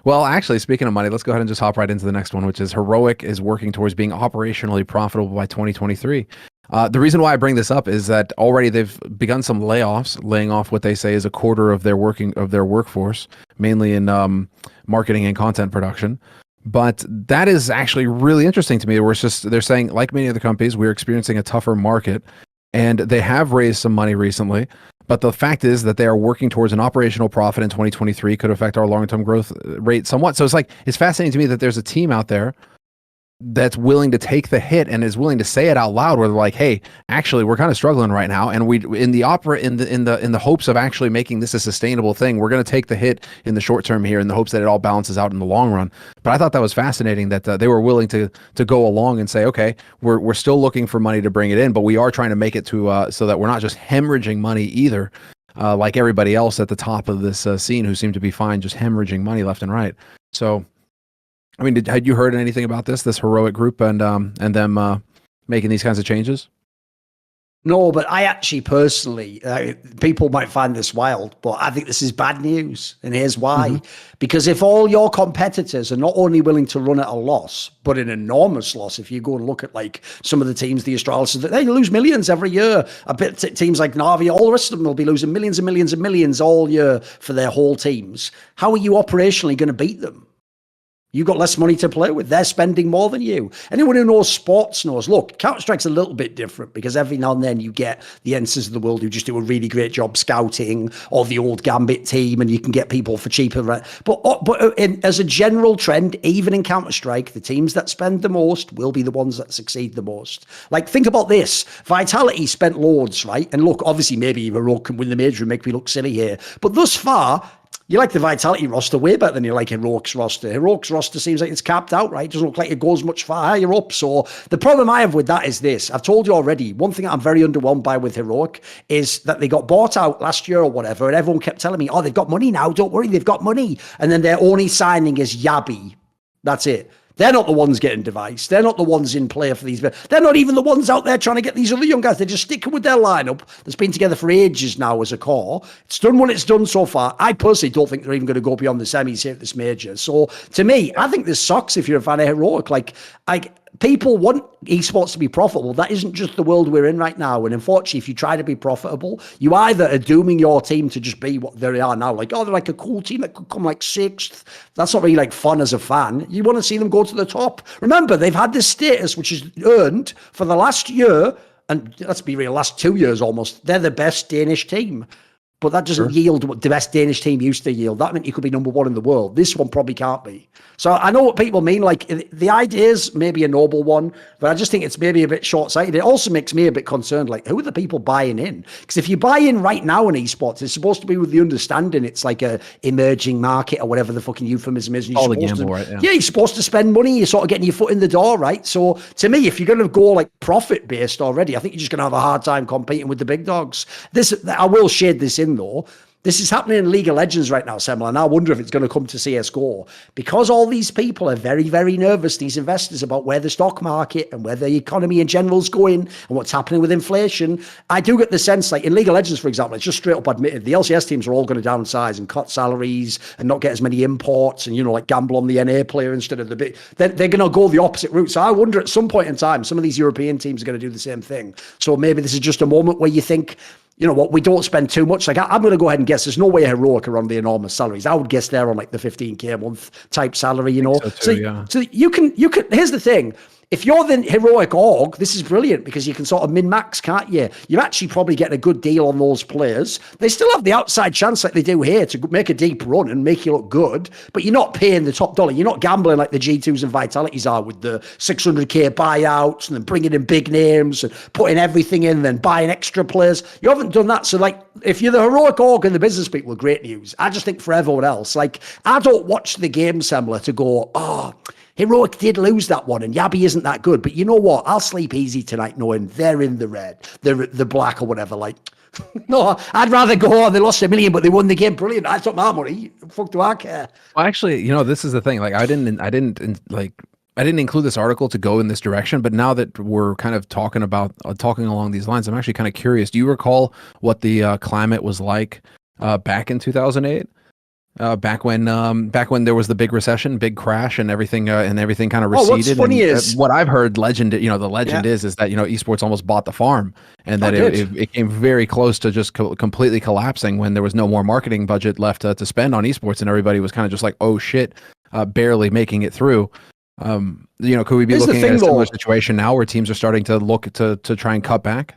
Well, actually, speaking of money, let's go ahead and just hop right into the next one, which is Heroic is working towards being operationally profitable by 2023. The reason why I bring this up is that already they've begun some layoffs, laying off what they say is a quarter of their workforce, mainly in marketing and content production. But that is actually really interesting to me. Where it's just they're saying, like many other companies, we're experiencing a tougher market, and they have raised some money recently. But the fact is that they are working towards an operational profit in 2023 could affect our long-term growth rate somewhat. So it's fascinating to me that there's a team out there that's willing to take the hit and is willing to say it out loud, where they're like, hey, actually we're kind of struggling right now, and we in the hopes of actually making this a sustainable thing, we're going to take the hit in the short term here in the hopes that it all balances out in the long run. But I thought that was fascinating that they were willing to go along and say, okay, we're still looking for money to bring it in, but we are trying to make it to so that we're not just hemorrhaging money either, like everybody else at the top of this scene who seem to be fine just hemorrhaging money left and right. So I mean, had you heard anything about this Heroic group and them making these kinds of changes? No, but I actually personally, people might find this wild, but I think this is bad news. And here's why. Mm-hmm. Because if all your competitors are not only willing to run at a loss, but an enormous loss, if you go and look at like some of the teams, the Astralis, they lose millions every year. I bet teams like Navi, all the rest of them will be losing millions and millions and millions all year for their whole teams. How are you operationally going to beat them? You've got less money to play with. They're spending more than you. Anyone who knows sports knows, look, Counter-Strike's a little bit different because every now and then you get the Ensigns of the world who just do a really great job scouting, or the old Gambit team, and you can get people for cheaper. But as a general trend, even in Counter-Strike, the teams that spend the most will be the ones that succeed the most. Like, think about this. Vitality spent loads, right? And look, obviously, maybe Heroic can win the major and make me look silly here. But thus far, you like the Vitality roster way better than you like Heroic's roster. Heroic's roster seems like it's capped out, right? It doesn't look like it goes much far higher up. So the problem I have with that is this. I've told you already, one thing I'm very underwhelmed by with Heroic is that they got bought out last year or whatever, and everyone kept telling me, oh, they've got money now, don't worry, they've got money. And then their only signing is Yabi. That's it. They're not the ones getting devised. They're not the ones in play for these. They're not even the ones out there trying to get these other young guys. They're just sticking with their lineup that's been together for ages now as a core. It's done what it's done so far. I personally don't think they're even going to go beyond the semis here at this major. So to me, I think this sucks if you're a fan of Heroic. Like people want esports to be profitable. That isn't just the world we're in right now. And unfortunately, if you try to be profitable, you either are dooming your team to just be what they are now. Like, oh, they're like a cool team that could come like sixth. That's not really like fun as a fan. You want to see them go to the top. Remember, they've had this status, which is earned for the last year. And let's be real, last 2 years almost. They're the best Danish team. But that doesn't yield what the best Danish team used to yield. That meant you could be number one in the world. This one probably can't be. So I know what people mean. Like, the idea is maybe a noble one, but I just think it's maybe a bit short-sighted. It also makes me a bit concerned. Like, who are the people buying in? Because if you buy in right now in esports, it's supposed to be with the understanding it's like a emerging market or whatever the fucking euphemism is. And all the gamble, right? Yeah, you're supposed to spend money. You're sort of getting your foot in the door, right? So to me, if you're going to go like profit-based already, I think you're just going to have a hard time competing with the big dogs. I will shade this in though. This is happening in League of Legends right now, Semmler, and I wonder if it's going to come to CSGO. Because all these people are very, very nervous, these investors, about where the stock market and where the economy in general is going and what's happening with inflation. I do get the sense, like in League of Legends, for example, it's just straight up admitted the LCS teams are all going to downsize and cut salaries and not get as many imports and, like gamble on the NA player instead of the big. They're going to go the opposite route. So I wonder at some point in time, some of these European teams are going to do the same thing. So maybe this is just a moment where you think, you know what, we don't spend too much. Like, I'm going to go ahead and guess there's no way Heroic are on the enormous salaries. I would guess they're on like the 15K a month type salary, you know. So you can, here's the thing. If you're the Heroic org, this is brilliant because you can sort of min-max, can't you? You're actually probably getting a good deal on those players. They still have the outside chance like they do here to make a deep run and make you look good, but you're not paying the top dollar. You're not gambling like the G2s and Vitalities are with the 600K buyouts and then bringing in big names and putting everything in and then buying extra players. You haven't done that. So, like, if you're the Heroic org and the business people, great news. I just think for everyone else, like, I don't watch the game, Semmler, to go, oh, Heroic did lose that one, and Yabi isn't that good. But you know what? I'll sleep easy tonight knowing they're in the red, they're the black or whatever. Like, no, I'd rather go, oh, they lost $1 million, but they won the game. Brilliant. I took my money. Fuck do I care? Well, actually, this is the thing. Like, I didn't include this article to go in this direction, but now that we're kind of talking along these lines, I'm actually kind of curious. Do you recall what the climate was like back in 2008? back when there was the big recession, big crash, and everything kind of Oh, what's receded. funny And is what I've heard, the legend Yeah. is that esports almost bought the farm, and that did. it came very close to just completely collapsing when there was no more marketing budget left to spend on esports, and everybody was kind of just like, oh shit, barely making it through. Could we be Here's the looking thing, at a similar though. situation now where teams are starting to look to try and cut back?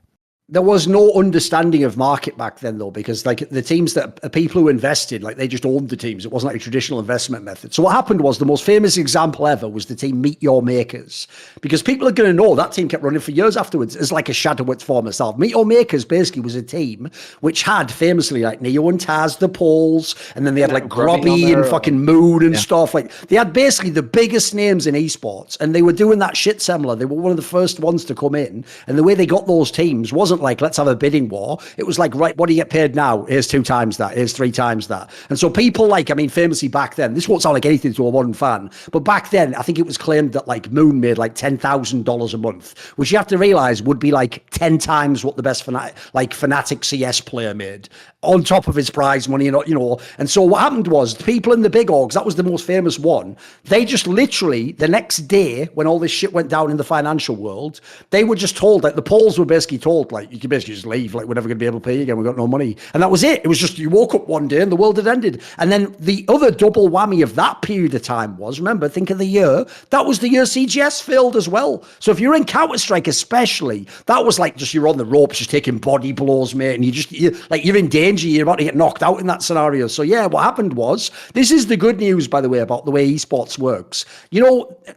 There was no understanding of market back then, though, because like the teams that people who invested, like they just owned the teams. It wasn't like a traditional investment method. So what happened was the most famous example ever was the team Meet Your Makers, because people are going to know that team kept running for years afterwards as like a shadow its former self. Meet Your Makers basically was a team which had famously like Neo and Taz, the Poles, and then they had like Grubby and fucking Mood and stuff. Like they had basically the biggest names in esports, and they were doing that shit Semmler. They were one of the first ones to come in, and the way they got those teams wasn't like, let's have a bidding war. It was like, right, what do you get paid now? Here's 2 times that. Here's 3 times that. And so people like, I mean, famously back then, this won't sound like anything to a modern fan, but back then, I think it was claimed that like Moon made like $10,000 a month, which you have to realize would be like 10 times what the best Fnatic CS player made on top of his prize money, and so what happened was the people in the big orgs, that was the most famous one, they just literally the next day when all this shit went down in the financial world, they were just told, like the Poles were basically told, like, you can basically just leave, like we're never going to be able to pay you again, we've got no money. And that was it. It was just, you woke up one day and the world had ended. And then the other double whammy of that period of time was, remember, think of the year, that was the year CGS failed as well. So if you're in Counter-Strike especially, that was like just, you're on the ropes, just taking body blows, mate, and you're in danger, you're about to get knocked out in that scenario. So yeah, what happened was, this is the good news, by the way, about the way esports works.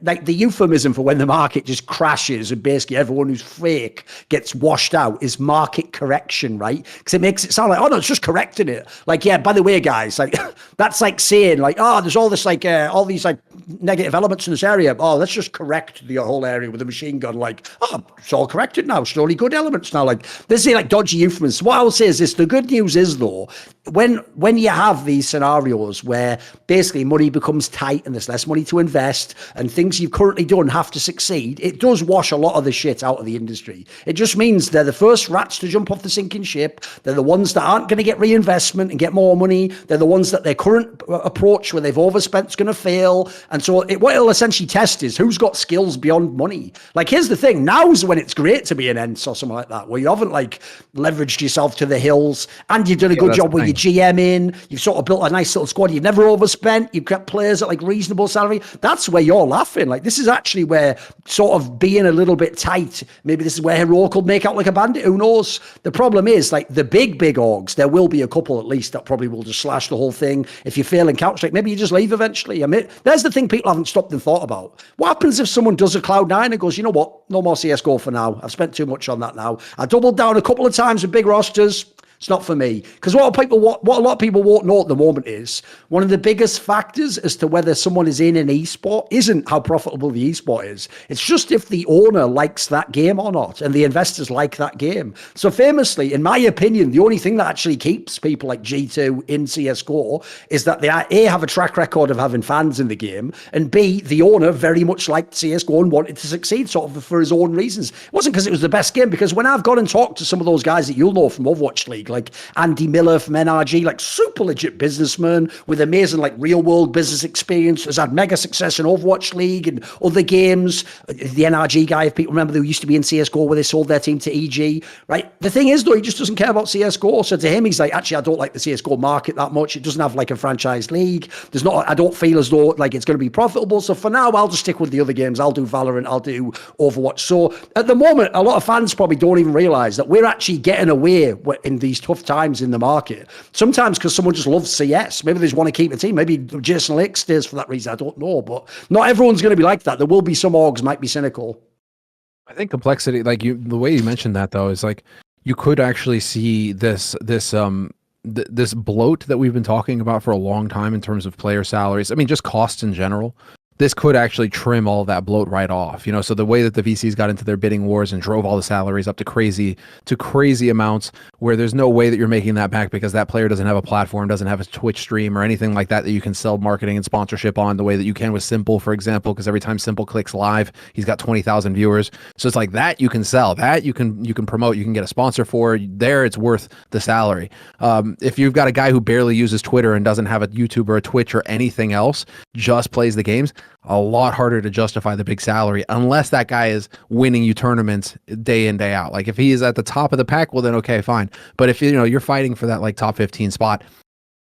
Like the euphemism for when the market just crashes and basically everyone who's fake gets washed out is market correction, right? Because it makes it sound like, oh no, it's just correcting it. Like, yeah, by the way, guys, like that's like saying like, oh, there's all this like all these like negative elements in this area. Oh, let's just correct the whole area with a machine gun. Like, oh, it's all corrected now. It's only good elements now. Like, this is like dodgy euphemisms. What I will say is this: the good news is though, when you have these scenarios where basically money becomes tight and there's less money to invest and things you've currently done have to succeed, it does wash a lot of the shit out of the industry. It just means they're the first rats to jump off the sinking ship. They're the ones that aren't going to get reinvestment and get more money. They're the ones that their current approach where they've overspent is going to fail. And so what it'll essentially test is who's got skills beyond money. Like, here's the thing. Now's when it's great to be an ENCE or something like that, where you haven't like leveraged yourself to the hills and you've done a good job with your GM in. You've sort of built a nice little squad. You've never overspent. You've got players at like reasonable salary. That's where you're laughing. Like, this is actually where sort of being a little bit tight, maybe this is where Heroic will make out like a bandit. Who knows? The problem is, like, the big orgs, there will be a couple at least that probably will just slash the whole thing. If you fail in Counter-Strike, maybe you just leave eventually. I mean, there's the thing people haven't stopped and thought about. What happens if someone does a Cloud9 and goes, you know what? No more CSGO for now. I've spent too much on that now. I doubled down a couple of times with big rosters. It's not for me. Because what a lot of people won't know at the moment is one of the biggest factors as to whether someone is in an esport isn't how profitable the esport is. It's just if the owner likes that game or not, and the investors like that game. So famously, in my opinion, the only thing that actually keeps people like G2 in CSGO is that they A, have a track record of having fans in the game, and B, the owner very much liked CSGO and wanted to succeed sort of for his own reasons. It wasn't because it was the best game, because when I've gone and talked to some of those guys that you'll know from Overwatch League, like Andy Miller from NRG, like super legit businessman with amazing like real world business experience, has had mega success in Overwatch League and other games. The NRG guy, if people remember, who used to be in CSGO where they sold their team to EG, right? The thing is though, he just doesn't care about CSGO. So to him, he's like, actually, I don't like the CSGO market that much. It doesn't have like a franchise league. I don't feel as though like it's going to be profitable. So for now, I'll just stick with the other games. I'll do Valorant, I'll do Overwatch. So at the moment, a lot of fans probably don't even realize that we're actually getting away in these tough times in the market. Sometimes because someone just loves CS. Maybe they just want to keep the team. Maybe Jason Lake stays for that reason. I don't know. But not everyone's going to be like that. There will be some orgs might be cynical. I think complexity, like the way you mentioned that though, is like you could actually see this bloat that we've been talking about for a long time in terms of player salaries. I mean, just costs in general. this could actually trim all that bloat right off. So the way that the VCs got into their bidding wars and drove all the salaries up to crazy amounts, where there's no way that you're making that back because that player doesn't have a platform, doesn't have a Twitch stream or anything like that you can sell marketing and sponsorship on the way that you can with Simple, for example, because every time Simple clicks live, he's got 20,000 viewers. So it's like that you can sell, that you can promote, you can get a sponsor for. There, it's worth the salary. If you've got a guy who barely uses Twitter and doesn't have a YouTube or a Twitch or anything else, just plays the games, a lot harder to justify the big salary unless that guy is winning you tournaments day in, day out. Like if he is at the top of the pack, well then okay, fine. But if you're fighting for that like top 15 spot,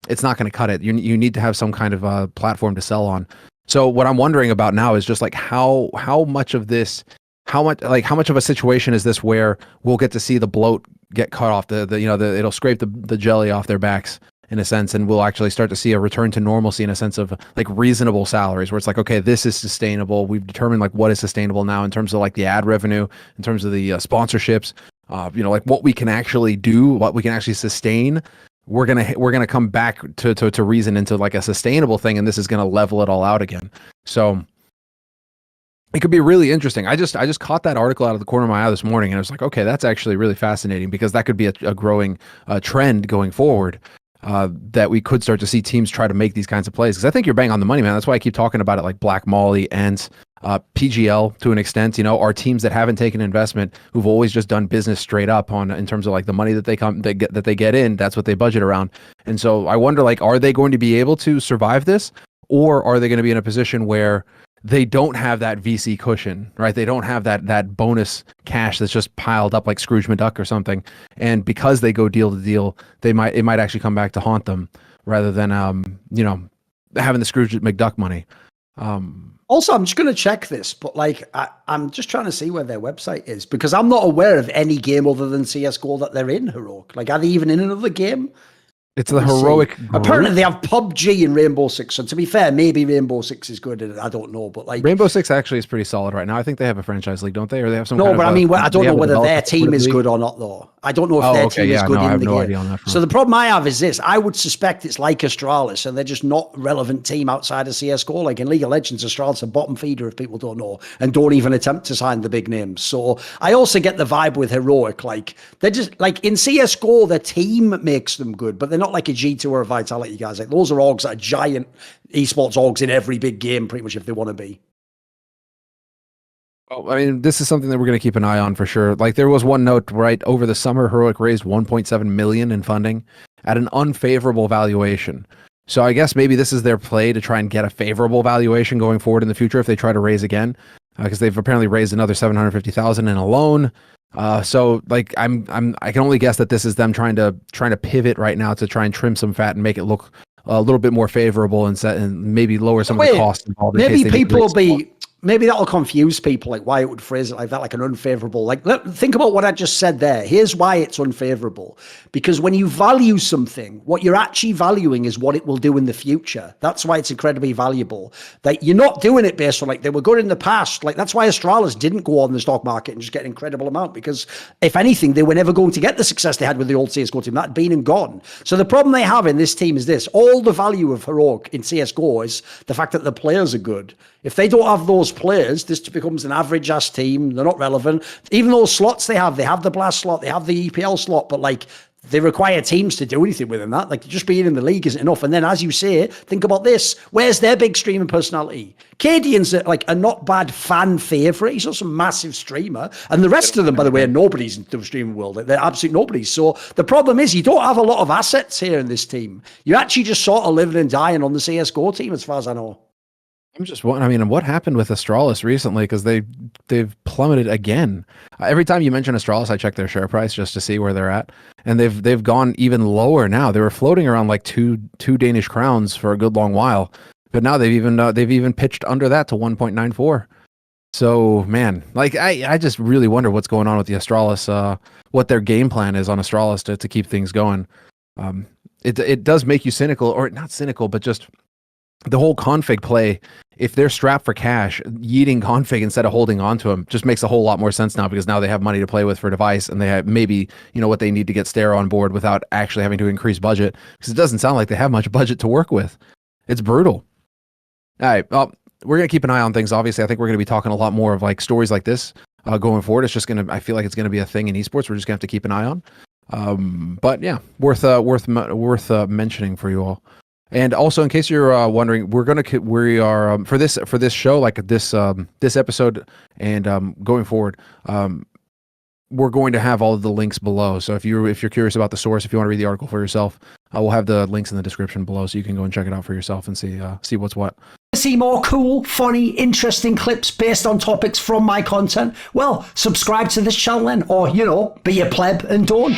it's not going to cut it. You need to have some kind of platform to sell on. So what I'm wondering about now is just like how much of a situation is this where we'll get to see the bloat get cut off, it'll scrape the jelly off their backs in a sense, and we'll actually start to see a return to normalcy in a sense of like reasonable salaries where it's like, okay, this is sustainable. We've determined like what is sustainable now in terms of like the ad revenue, in terms of the sponsorships, like what we can actually do, what we can actually sustain. We're gonna come back to reason into like a sustainable thing, and this is gonna level it all out again. So it could be really interesting. I just caught that article out of the corner of my eye this morning, and I was like, okay, that's actually really fascinating because that could be a growing trend going forward. That we could start to see teams try to make these kinds of plays. Because I think you're bang on the money, man. That's why I keep talking about it, like Black Molly and PGL to an extent, are teams that haven't taken investment, who've always just done business straight up in terms of like the money that they get in, that's what they budget around. And so I wonder, like, are they going to be able to survive this, or are they going to be in a position where they don't have that VC cushion, right? They don't have that bonus cash that's just piled up like Scrooge McDuck or something. And because they go deal to deal, it might actually come back to haunt them rather than having the Scrooge McDuck money. Also, I'm just going to check this, but like I'm just trying to see where their website is because I'm not aware of any game other than CSGO that they're in, Heroic. Like, are they even in another game? It's the Heroic. Apparently they have PUBG and Rainbow Six. So to be fair, maybe Rainbow Six is good. I don't know, but like Rainbow Six actually is pretty solid right now. I think they have a franchise league, don't they? Or they have some. No, but I mean, I don't know whether their team is good or not, though. I don't know if their team is good in the game. So the problem I have is this: I would suspect it's like Astralis, and they're just not a relevant team outside of CS:GO. Like in League of Legends, Astralis are bottom feeder if people don't know, and don't even attempt to sign the big names. So I also get the vibe with Heroic, like they're just like in CS:GO, their team makes them good, but they're not like a G2 or a Vitality guys. Like those are orgs that are giant esports orgs in every big game, pretty much if they want to be. Well, I mean, this is something that we're going to keep an eye on for sure. Like there was one note right over the summer, Heroic raised 1.7 million in funding at an unfavorable valuation. So I guess maybe this is their play to try and get a favorable valuation going forward in the future if they try to raise again, because they've apparently raised another 750,000 in a loan. So like I can only guess that this is them trying to pivot right now to try and trim some fat and make it look a little bit more favorable and maybe lower some of the costs involved. Maybe people will be. Maybe that'll confuse people, like why it would phrase it like that, like an unfavorable. Like, think about what I just said there. Here's why it's unfavorable. Because when you value something, what you're actually valuing is what it will do in the future. That's why it's incredibly valuable. Like, you're not doing it based on like they were good in the past. Like, that's why Astralis didn't go on the stock market and just get an incredible amount. Because if anything, they were never going to get the success they had with the old CSGO team. That had been and gone. So the problem they have in this team is this: all the value of Heroic in CSGO is the fact that the players are good. If they don't have those players, this becomes an average-ass team. They're not relevant. Even those slots they have the Blast slot, they have the EPL slot, but like they require teams to do anything within that. Like just being in the league isn't enough. And then, as you say, think about this: where's their big streaming personality? Cadian's like a not bad fan favorite. He's not some massive streamer, and the rest of them, by the way, are nobodies in the streaming world. They're absolute nobodies. So the problem is, you don't have a lot of assets here in this team. You're actually just sort of living and dying on the CS:GO team, as far as I know. I'm just wondering, I mean, what happened with Astralis recently? Because they've plummeted again. Every time you mention Astralis, I check their share price just to see where they're at, and they've gone even lower now. They were floating around like two Danish crowns for a good long while, but now they've even pitched under that to 1.94. So man, like I just really wonder what's going on with the Astralis, what their game plan is on Astralis to keep things going. It does make you cynical, or not cynical, but just the whole config play. If they're strapped for cash, yeeting config instead of holding on to them just makes a whole lot more sense now, because now they have money to play with for device, and they have maybe, what they need to get Stare on board without actually having to increase budget, because it doesn't sound like they have much budget to work with. It's brutal. All right. Well, we're gonna keep an eye on things. Obviously, I think we're gonna be talking a lot more of like stories like this going forward. It's just gonna, I feel like it's gonna be a thing in esports. We're just gonna have to keep an eye on. But yeah, worth mentioning for you all. And also, in case you're wondering, we are for this show, like this episode, and going forward, we're going to have all of the links below. So if you're curious about the source, if you want to read the article for yourself, we'll have the links in the description below, so you can go and check it out for yourself and see what's what. See more cool, funny, interesting clips based on topics from my content? Well, subscribe to this channel then, or be a pleb and don't.